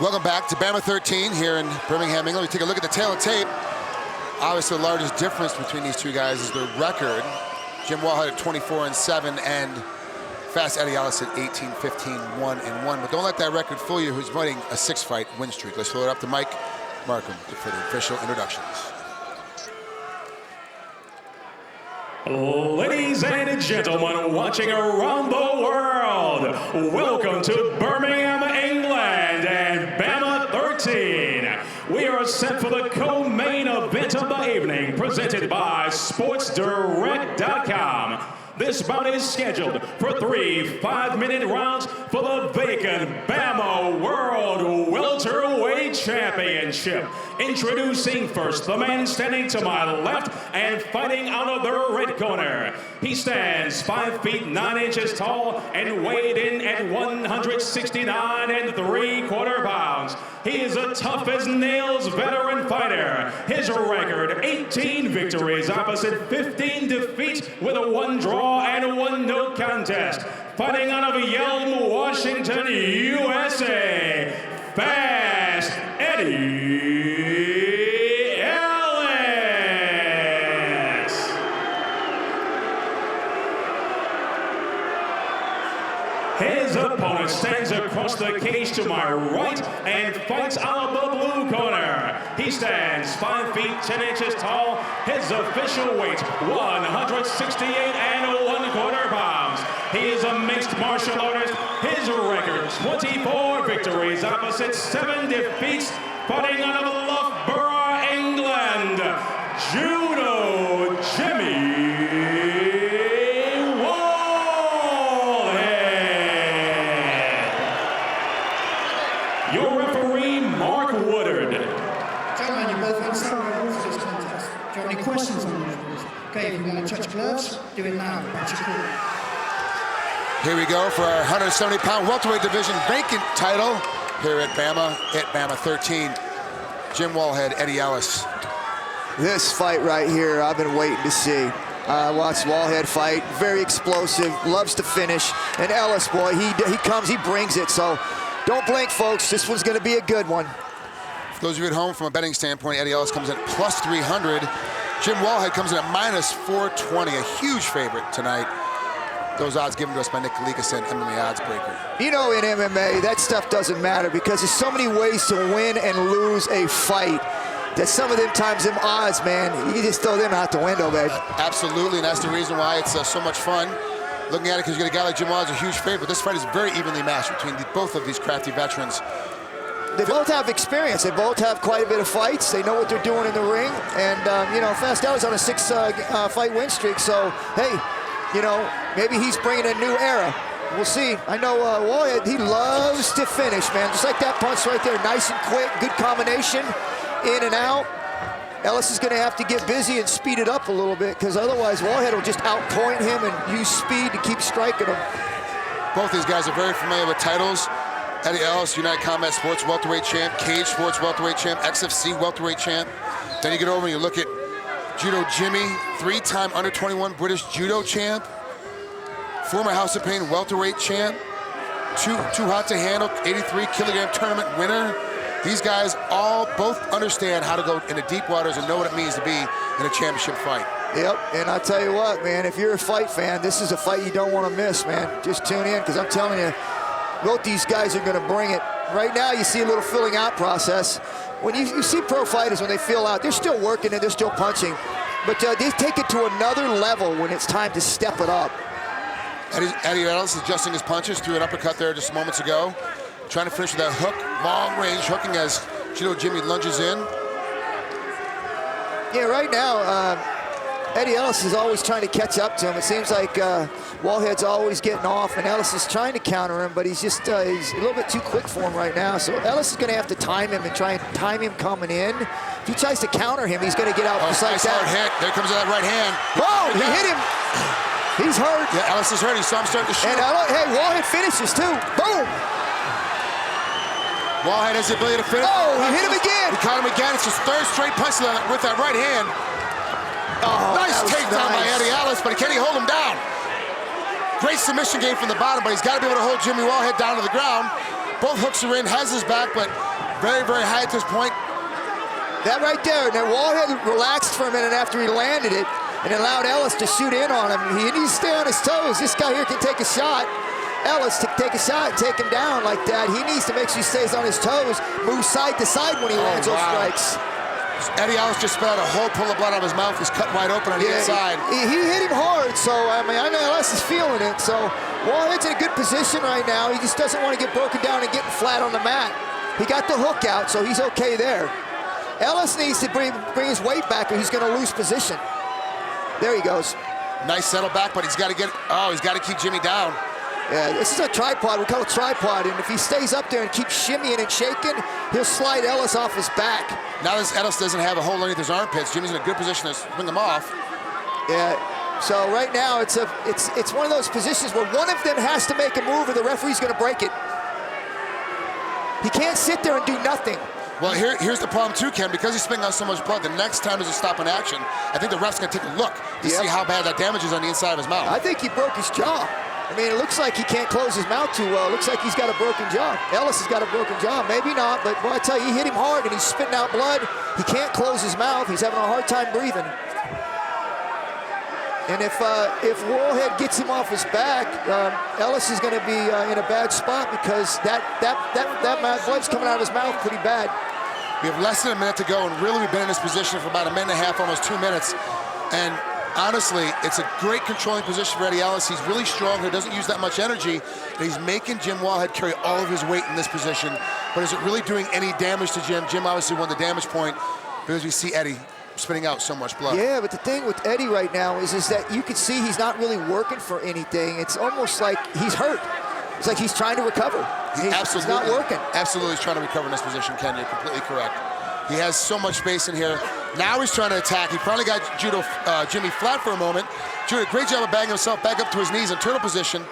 Welcome back to BAMMA 13 here in Birmingham, England. We take a look at the tail of tape. Obviously, the largest difference between these two guys is their record. Jim Wallhead at 24-7 and fast Eddy Ellis at 18-15-1-1. But don't let that record fool you. Who's running a 6-fight win streak? Let's throw it up to Mike Markham for the official introductions. Ladies and gentlemen watching around the world, welcome to Birmingham, England and BAMMA 13. We are set for the co-main event of the evening, presented by SportsDirect.com. This bout is scheduled for 3 5-minute rounds for the vacant BAMMA World Welterweight Championship. Introducing first the man standing to my left and fighting out of the red corner. He stands 5 feet 9 inches tall and weighed in at 169 3/4 pounds. He is a tough as nails veteran fighter. His record, 18 victories opposite 15 defeats with a 1 draw and 1 no contest. Fighting out of Yelm, Washington, USA, Fast Eddy Ellis. His opponent stands across the cage to my right and fights out of the blue corner. He stands 5 feet 10 inches tall. His official weight, 168 1/4 pounds. He is a mixed martial artist. His record, 24 victories opposite 7 defeats. Fighting out of Loughborough, England, Judo Jimmy Wallhead. Your referee, Mark Woodard. Gentlemen, you're both inside the rules of this contest. Do you have any questions on the rules? Okay, if you want to touch gloves, do it now. That's your call. Here we go for our 170-pound welterweight division vacant title here at BAMMA 13. Jim Wallhead, Eddy Ellis. This fight right here, I've been waiting to see. I watched Wallhead fight, very explosive, loves to finish. And Ellis, boy, he comes, he brings it. So don't blink, folks. This one's going to be a good one. For those of you at home, from a betting standpoint, Eddy Ellis comes in at plus 300. Jim Wallhead comes in at minus 420, a huge favorite tonight. Those odds given to us by Nick Kalikas and MMA Odds Breaker. You know, in MMA, that stuff doesn't matter because there's so many ways to win and lose a fight that some of them times, them odds, man, you just throw them out the window, babe. Absolutely, and that's the reason why it's so much fun looking at it, because you get a guy like Jim Wallhead, a huge favorite. This fight is very evenly matched between both of these crafty veterans. They both have experience. They both have quite a bit of fights. They know what they're doing in the ring. And, you know, Fast Ellis on a 6-fight win streak. So, hey, you know, maybe he's bringing a new era. We'll see. I know Wallhead, he loves to finish, man. Just like that punch right there. Nice and quick. Good combination. In and out. Ellis is going to have to get busy and speed it up a little bit, because otherwise Wallhead will just outpoint him and use speed to keep striking him. Both these guys are very familiar with titles. Eddy Ellis, United Combat Sports welterweight champ, Cage Sports welterweight champ, XFC welterweight champ. Then you get over and you look at Judo Jimmy, 3-time under 21 British judo champ, former House of Pain welterweight champ, too hot to handle 83-kilogram tournament winner. These guys both understand how to go into deep waters and know what it means to be in a championship fight. Yep, and I tell you what, man, if you're a fight fan, this is a fight you don't want to miss, man. Just tune in, because I'm telling you, both these guys are going to bring it. Right now, you see a little filling out process. When you see pro fighters, when they fill out, they're still working and they're still punching. But they take it to another level when it's time to step it up. Eddy Ellis is adjusting his punches, threw an uppercut there just moments ago. Trying to finish with that hook, long-range hooking as Judo Jimmy lunges in. Yeah, right now, Eddy Ellis is always trying to catch up to him. It seems like Wallhead's always getting off, and Ellis is trying to counter him, but he's just he's a little bit too quick for him right now. So Ellis is going to have to time him and try and time him coming in. If he tries to counter him, he's going to get out just like nice that. Hard hit. There comes that right hand. Whoa, he hit him. He's hurt. Yeah, Ellis is hurt. He saw him start to shoot. And hey, Wallhead finishes too. Boom. Wallhead has the ability to finish. Oh, he hit him again. He caught him again. It's his 3rd straight punch with that right hand. Oh, nice takedown by Eddy Ellis, but can he hold him down? Great submission game from the bottom, but he's got to be able to hold Jimmy Wallhead down to the ground. Both hooks are in, has his back, but very, very high at this point. That right there, and then Wallhead relaxed for a minute after he landed it and allowed Ellis to shoot in on him. He needs to stay on his toes. This guy here can take a shot. Ellis to take a shot and take him down like that. He needs to make sure he stays on his toes, moves side to side when he lands those strikes. Eddy Ellis just spit out a whole pull of blood out of his mouth. He's cut wide open on the inside. He hit him hard, so I mean, I know Ellis is feeling it. So Wallhead's in a good position right now. He just doesn't want to get broken down and getting flat on the mat. He got the hook out, so he's okay there. Ellis needs to bring his weight back or he's going to lose position. There he goes. Nice settle back, but he's got to keep Jimmy down. Yeah, this is a tripod. We call it tripod, and if he stays up there and keeps shimmying and shaking, he'll slide Ellis off his back. Now this Ellis doesn't have a hole underneath his armpits. Jimmy's in a good position to swing him off. Yeah. So right now it's one of those positions where one of them has to make a move, or the referee's going to break it. He can't sit there and do nothing. Well, here's the problem too, Ken. Because he's spitting out so much blood, the next time there's a stop in action, I think the ref's going to take a look to see how bad that damage is on the inside of his mouth. I think he broke his jaw. I mean, it looks like he can't close his mouth too well. It looks like he's got a broken jaw. Ellis has got a broken jaw. Maybe not, but boy, I tell you, he hit him hard and he's spitting out blood. He can't close his mouth. He's having a hard time breathing. And if Wallhead gets him off his back, Ellis is going to be in a bad spot because that blood's coming out of his mouth pretty bad. We have less than a minute to go, and really we've been in this position for about a minute and a half, almost 2 minutes. And honestly, it's a great controlling position for Eddy Ellis. He's really strong here, doesn't use that much energy, and he's making Jim Wallhead carry all of his weight in this position. But is it really doing any damage to Jim? Jim obviously won the damage point because we see Eddy spitting out so much blood. Yeah, but the thing with Eddy right now is that you can see he's not really working for anything. It's almost like he's hurt. It's like he's trying to recover. He's not working. Absolutely, he's trying to recover in this position, Ken. You're completely correct. He has so much space in here. Now he's trying to attack. He finally got Judo Jimmy flat for a moment. Judo, great job of bagging himself back up to his knees in turtle position,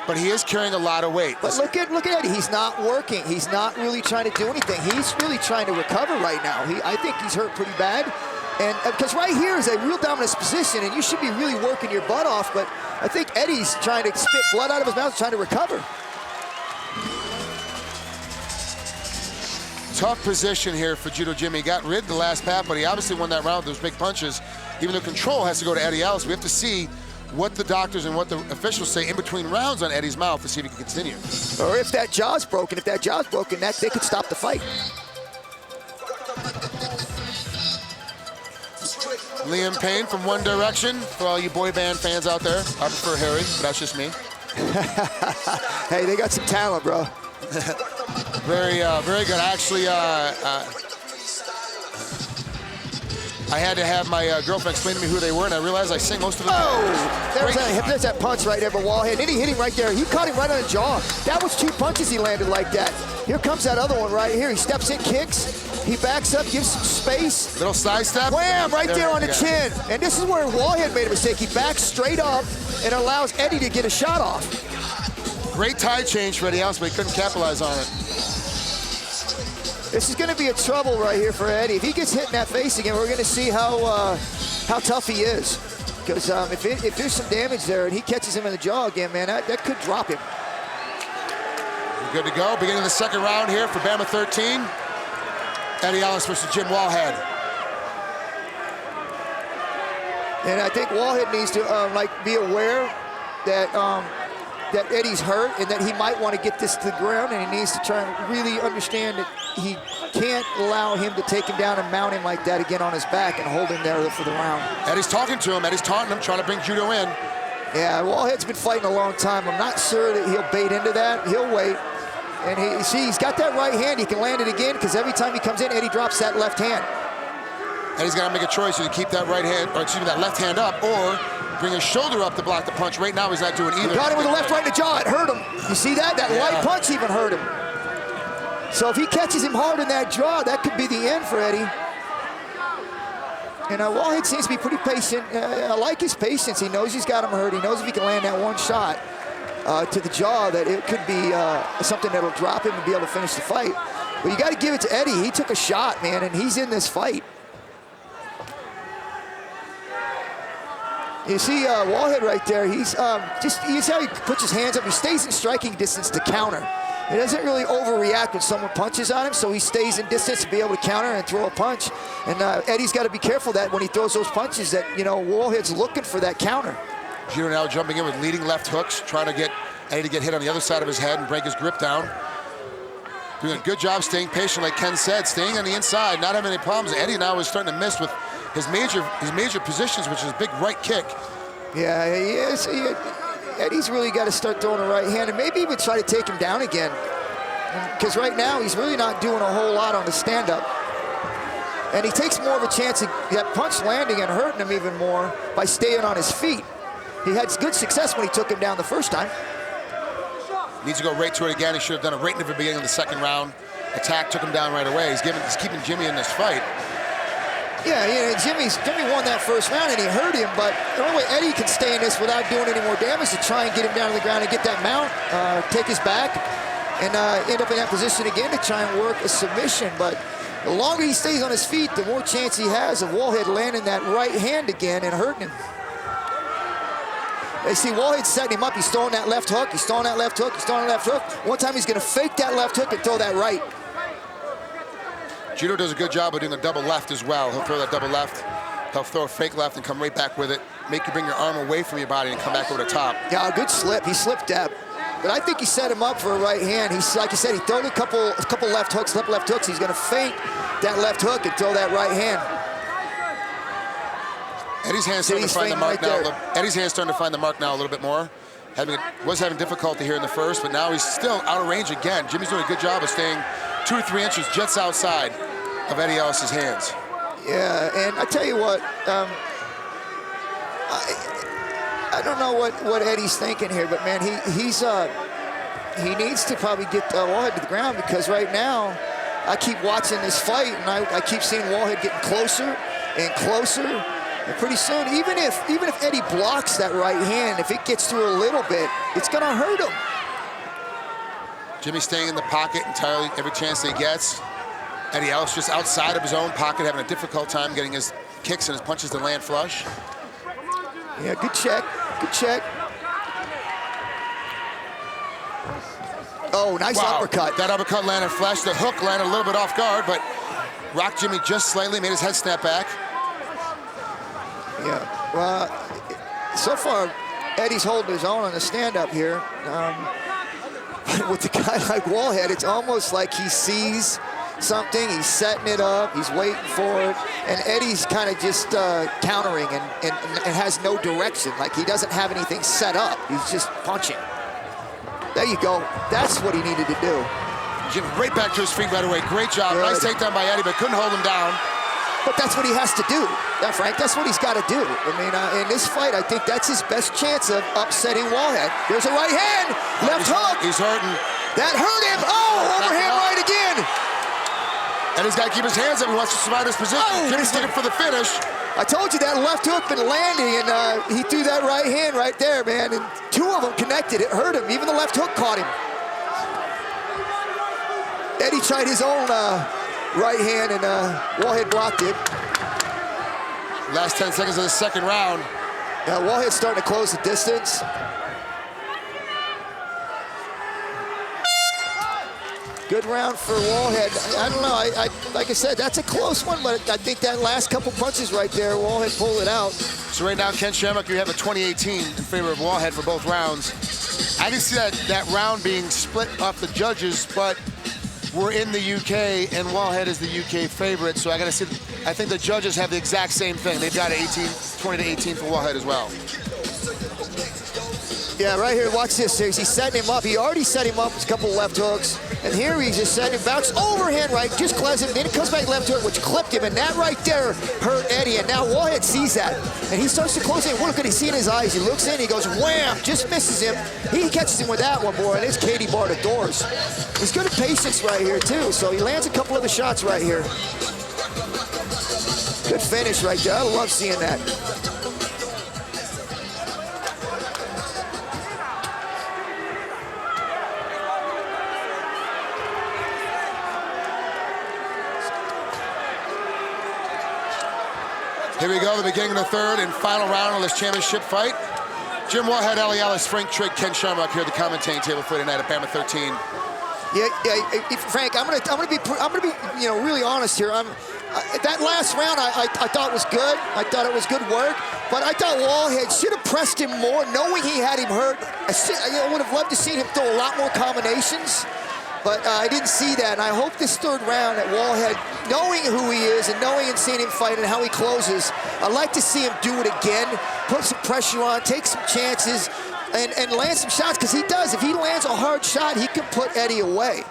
but he is carrying a lot of weight. But look at Eddy. He's not working. He's not really trying to do anything. He's really trying to recover right now. I think he's hurt pretty bad. And because right here is a real dominant position, and you should be really working your butt off, but I think Eddy's trying to spit blood out of his mouth, trying to recover. Tough position here for Judo Jimmy. He got rid the last pat, but he obviously won that round with those big punches. Even though control has to go to Eddy Ellis, we have to see what the doctors and what the officials say in between rounds on Eddy's mouth to see if he can continue. Or if that jaw's broken, they could stop the fight. Liam Payne from One Direction. For all you boy band fans out there, I prefer Harry, but that's just me. Hey, they got some talent, bro. Very good. Actually, I had to have my girlfriend explain to me who they were, and I realized I sing most of them. Oh, there's that punch right there for Wallhead. And he hit him right there. He caught him right on the jaw. That was 2 punches he landed like that. Here comes that other one right here. He steps in, kicks. He backs up, gives some space. Little side step. Wham, right there on the chin. And this is where Wallhead made a mistake. He backs straight up and allows Eddy to get a shot off. Great tide change for Eddy Ellis, but he couldn't capitalize on it. This is going to be a trouble right here for Eddy. If he gets hit in that face again, we're going to see how tough he is. Because if there's some damage there and he catches him in the jaw again, man, that could drop him. We're good to go. Beginning of the second round here for BAMMA 13. Eddy Ellis versus Jim Wallhead. And I think Wallhead needs to be aware that that Eddy's hurt and that he might want to get this to the ground, and he needs to try and really understand that he can't allow him to take him down and mount him like that again on his back and hold him there for the round. Eddy's talking to him. Eddy's taunting him, trying to bring Judo in. Yeah, Wallhead's been fighting a long time. I'm not sure that he'll bait into that. He'll wait. And he's got that right hand. He can land it again because every time he comes in, Eddy drops that left hand. Eddy's got to make a choice to keep that that left hand up, or bring his shoulder up to block the punch. Right now, he's not doing either. He got him with the left right in the jaw. It hurt him. You see that? That light punch even hurt him. So if he catches him hard in that jaw, that could be the end for Eddy. And Wallhead seems to be pretty patient. I like his patience. He knows he's got him hurt. He knows if he can land that one shot to the jaw, that it could be something that'll drop him and be able to finish the fight. But you got to give it to Eddy. He took a shot, man, and he's in this fight. You see Wallhead right there, he's you see how he puts his hands up, he stays in striking distance to counter. He doesn't really overreact when someone punches on him, so he stays in distance to be able to counter and throw a punch. And Eddie's got to be careful that when he throws those punches that, you know, Wallhead's looking for that counter. Judo now jumping in with leading left hooks, trying to get Eddie to get hit on the other side of his head and break his grip down. Doing a good job staying patient, like Ken said, staying on the inside, not having any problems. Eddie now is starting to miss with his major positions, which is a big right kick. Yeah, he is. Eddie's really got to start throwing the right hand and maybe even try to take him down again. Because right now, he's really not doing a whole lot on the stand-up. And he takes more of a chance of that punch landing and hurting him even more by staying on his feet. He had good success when he took him down the first time. Needs to go right to it again. He should have done it right in the beginning of the second round. Attack took him down right away. He's keeping Jimmy in this fight. Yeah, Jimmy won that first round and he hurt him, but the only way Eddie can stay in this without doing any more damage is to try and get him down to the ground and get that mount, take his back, and end up in that position again to try and work a submission. But the longer he stays on his feet, the more chance he has of Wallhead landing that right hand again and hurting him. You see Wallhead setting him up. He's throwing that left hook. He's throwing that left hook. He's throwing that left hook. One time he's going to fake that left hook and throw that right. Judo does a good job of doing a double left as well. He'll throw that double left. He'll throw a fake left and come right back with it. Make you bring your arm away from your body and come back over the top. Yeah, a good slip. He slipped that. But I think he set him up for a right hand. He's, like you said, he threw a couple left hooks, left hooks. He's going to feint that left hook and throw that right hand. Eddie's hand's starting to find the mark now. Eddie's hand's starting to find the mark now a little bit more. Was having difficulty here in the first, but now he's still out of range again. Jimmy's doing a good job of staying 2 or 3 inches just outside of Eddy Ellis's hands. Yeah, and I tell you what, I don't know what Eddie's thinking here, but man, he needs to probably get Wallhead to the ground, because right now I keep watching this fight and I keep seeing Wallhead getting closer and closer. And pretty soon, even if Eddie blocks that right hand, if it gets through a little bit, it's gonna hurt him. Jimmy staying in the pocket entirely every chance that he gets. Eddy Ellis just outside of his own pocket, having a difficult time getting his kicks and his punches to land flush. Yeah, good check, good check. Oh, nice uppercut. That uppercut landed flush. The hook landed a little bit off guard, but rocked Jimmy just slightly, made his head snap back. Yeah, well, so far, Eddie's holding his own on the stand-up here. With a guy like Wallhead, it's almost like he sees something, he's setting it up, he's waiting for it, and Eddie's kind of just countering and has no direction. Like, he doesn't have anything set up, he's just punching. There you go, that's what he needed to do. Jimmy right back to his feet right away, great job. Good. Nice takedown by Eddie, but couldn't hold him down. But that's what he has to do, Frank. That's what he's got to do. I mean, in this fight, I think that's his best chance of upsetting Wallhead. There's a right hand, left hook. He's hurting. That hurt him. Oh, overhand right again. And he's got to keep his hands up. He wants to survive this position. Oh, Jimmy's looking for the finish. I told you that left hook been landing, and he threw that right hand right there, man. And 2 of them connected. It hurt him. Even the left hook caught him. Eddie tried his own right hand, and Wallhead blocked it. Last 10 seconds of the second round. Now Wallhead's starting to close the distance. Good round for Wallhead. I don't know, like I said, that's a close one, but I think that last couple punches right there, Wallhead pulled it out. So right now, Ken Shamrock, you have a 20-18 in favor of Wallhead for both rounds. I can see that round being split off the judges, but we're in the UK, and Wallhead is the UK favorite, so I gotta see. I think the judges have the exact same thing. They've got 20-18 for Wallhead as well. Yeah, right here, watch this. He's setting him up. He already set him up with a couple left hooks, and here he's just setting him, bounce overhand right, just cleanses him, then it comes back left hook, which clipped him, and that right there hurt Eddie, and now Wallhead sees that, and he starts to close in. Look at, he see in his eyes, he looks in, he goes, wham, just misses him. He catches him with that one, boy, and it's Katie bar the doors. He's good at patience right here, too, so he lands a couple of the shots right here. Good finish right there. I love seeing that. Here we go, the beginning of the third and final round of this championship fight. Jim Wallhead, Eddy Ellis, Frank Trigg, Ken Sharmuck here at the commentating table for tonight at BAMMA 13. Yeah, Frank, I'm gonna be really honest here. That last round I thought was good. I thought it was good work, but I thought Wallhead should have pressed him more, knowing he had him hurt. I would have loved to see him throw a lot more combinations, but I didn't see that. And I hope this third round at Wallhead, knowing who he is and knowing and seeing him fight and how he closes, I'd like to see him do it again, put some pressure on, take some chances, and land some shots, because he does. If he lands a hard shot, he can put Eddy away.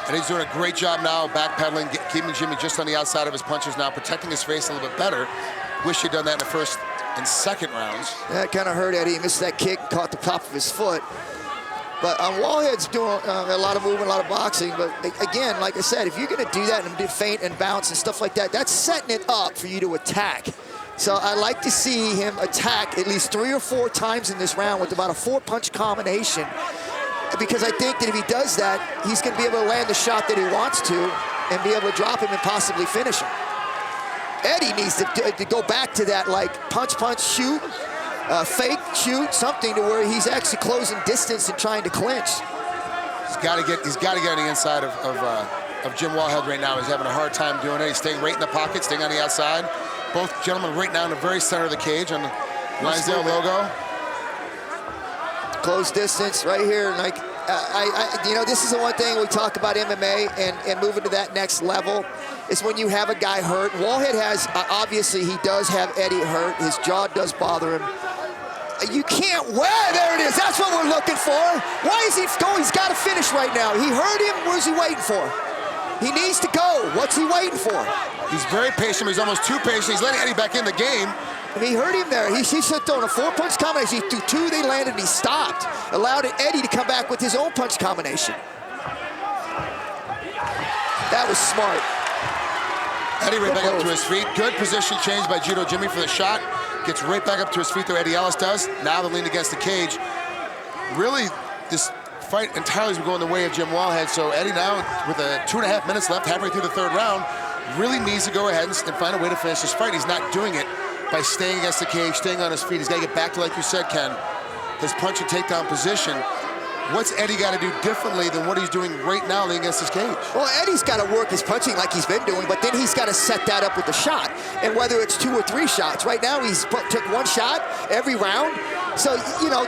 And he's doing a great job now, backpedaling, keeping Jimmy just on the outside of his punches now, protecting his face a little bit better. Wish he'd done that in the first and second rounds. That kind of hurt Eddy. He missed that kick, caught the top of his foot. But Wallhead's doing a lot of movement, a lot of boxing. But again, like I said, if you're going to do that and do feint and bounce and stuff like that, that's setting it up for you to attack. So I like to see him attack at least 3 or 4 times in this round with about a 4-punch combination, because I think that if he does that, he's going to be able to land the shot that he wants to and be able to drop him and possibly finish him. Eddy needs to go back to that, like, punch, shoot, fake shoot, something to where he's actually closing distance and trying to clinch. He's got to get on the inside of Jim Wallhead right now. He's having a hard time doing it. He's staying right in the pocket, staying on the outside. Both gentlemen right now in the very center of the cage on the Lonsdale logo. Close distance right here. Like, this is the one thing we talk about MMA and moving to that next level is when you have a guy hurt. Wallhead has, obviously he does have Eddy hurt. His jaw does bother him. You can't, there it is. That's what we're looking for. Why is he going? He's got to finish right now. He hurt him. Where's he waiting for? He needs to go. What's he waiting for? He's very patient. He's almost too patient. He's letting Eddy back in the game. I mean, he hurt him there. He started throwing a 4-punch combination. He threw 2, they landed, and he stopped. Allowed Eddy to come back with his own punch combination. That was smart. Eddy right back up to his feet. Good position change by Judo Jimmy for the shot. Gets right back up to his feet, though Eddy Ellis does. Now the lean against the cage. Really, this fight entirely is going the way of Jim Wallhead. So Eddy now, with 2.5 minutes left, halfway through the third round, really needs to go ahead and find a way to finish this fight. He's not doing it by staying against the cage, staying on his feet. He's got to get back to, like you said, Ken, his punch and takedown position. What's Eddy got to do differently than what he's doing right now against his cage? Well, Eddy's got to work his punching like he's been doing, but then he's got to set that up with the shot. And whether it's 2 or 3 shots. Right now, he's took 1 shot every round. So,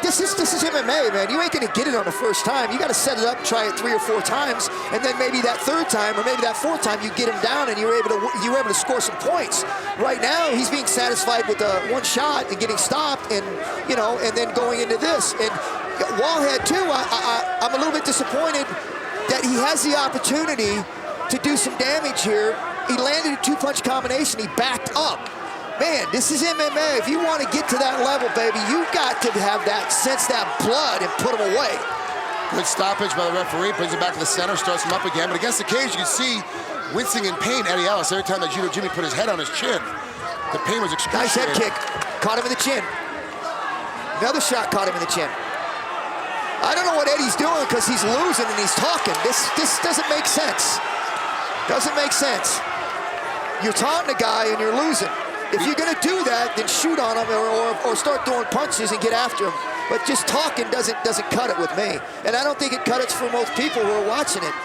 this is MMA, man. You ain't going to get it on the first time. You got to set it up, try it 3 or 4 times, and then maybe that 3rd time or maybe that 4th time you get him down and you're able to score some points. Right now, he's being satisfied with 1 shot and getting stopped, and and then going into this. And Wallhead too, I'm a little bit disappointed that he has the opportunity to do some damage here. He landed a 2-punch combination. He backed up. Man, this is MMA. If you want to get to that level, baby, you got to have that, sense that blood and put him away. Good stoppage by the referee, brings him back to the center, starts him up again. But against the cage, you can see wincing in pain Eddy Ellis every time that Judo Jimmy put his head on his chin. The pain was excruciating. Nice head kick. Caught him in the chin. Another shot caught him in the chin. I don't know what Eddy's doing because he's losing and he's talking. This doesn't make sense. Doesn't make sense. You're taunting a guy and you're losing. If you're going to do that, then shoot on him or start throwing punches and get after him. But just talking doesn't cut it with me. And I don't think it cut it for most people who are watching it.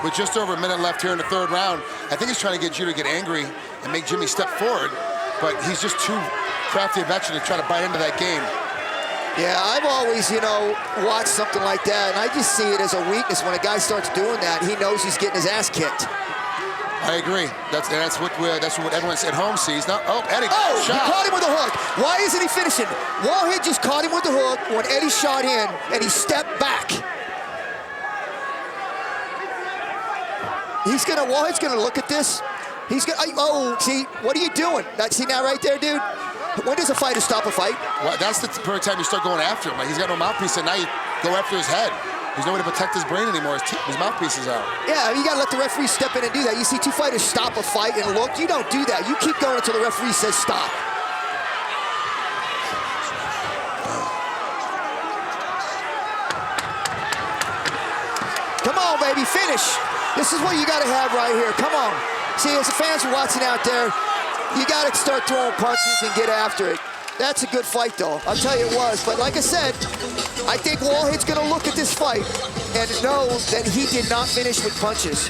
With just over a minute left here in the third round, I think he's trying to get Judo to get angry and make Jimmy step forward. But he's just too crafty a veteran to try to bite into that game. Yeah, I've always, watched something like that, and I just see it as a weakness. When a guy starts doing that, he knows he's getting his ass kicked. I agree. That's what everyone at home sees. Now, Eddy, shot. He caught him with a hook. Why isn't he finishing? Wallhead just caught him with the hook when Eddy shot in, and he stepped back. Wallhead's gonna look at this. He's gonna, see, what are you doing? See now right there, dude? When does a fighter stop a fight? Well, that's the perfect time you start going after him. Like, he's got no mouthpiece, and now you go after his head. There's no way to protect his brain anymore. His mouthpiece is out. Yeah, you gotta let the referee step in and do that. You see 2 fighters stop a fight and look. You don't do that. You keep going until the referee says stop. Come on, baby, finish. This is what you gotta have right here. Come on. See, as the fans are watching out there, you got to start throwing punches and get after it. That's a good fight, though. I'll tell you it was. But like I said, I think Wallhead's going to look at this fight and know that he did not finish with punches.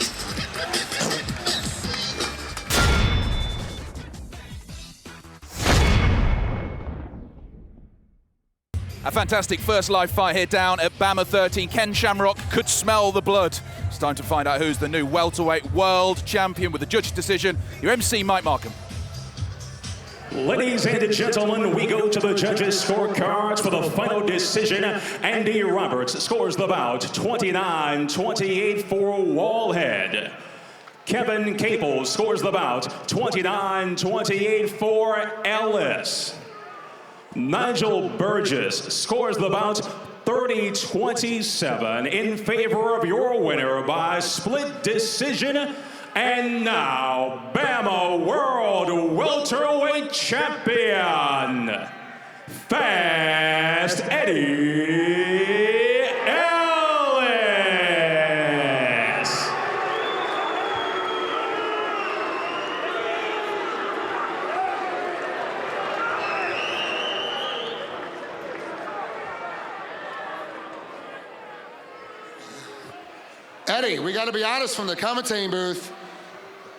A fantastic first live fight here down at BAMMA 13. Ken Shamrock could smell the blood. It's time to find out who's the new welterweight world champion with the judge's decision. Your MC, Mike Markham. Ladies and gentlemen, we go to the judges' scorecards for the final decision. Andy Roberts scores the bout 29-28 for Wallhead. Kevin Capel scores the bout 29-28 for Ellis. Nigel Burgess scores the bout 30-27 in favor of your winner by split decision. And now, BAMMA World Welterweight Champion, Fast Eddy Ellis. Eddie, we got to be honest from the commentating booth.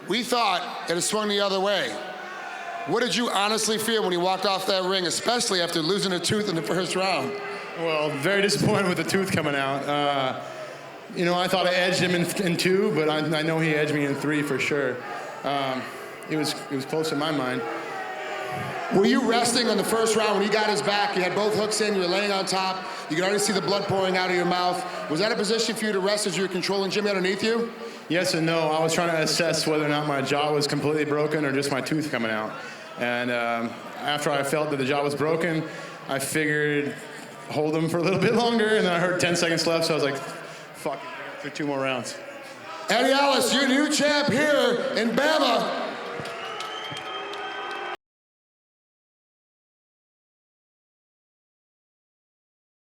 We thought it had swung the other way. What did you honestly feel when you walked off that ring, especially after losing a tooth in the first round? Well, very disappointed with the tooth coming out. You know, I thought I edged him in 2, but I know he edged me in 3 for sure. It was close in my mind. Were you resting on the first round when he got his back? You had both hooks in, you were laying on top, you could already see the blood pouring out of your mouth. Was that a position for you to rest as you were controlling Jimmy underneath you? Yes and no. I was trying to assess whether or not my jaw was completely broken or just my tooth coming out. And after I felt that the jaw was broken, I figured hold him for a little bit longer, and then I heard 10 seconds left, so I was like, fuck it, I got 2 more rounds. Eddy Ellis, your new champ here in BAMMA.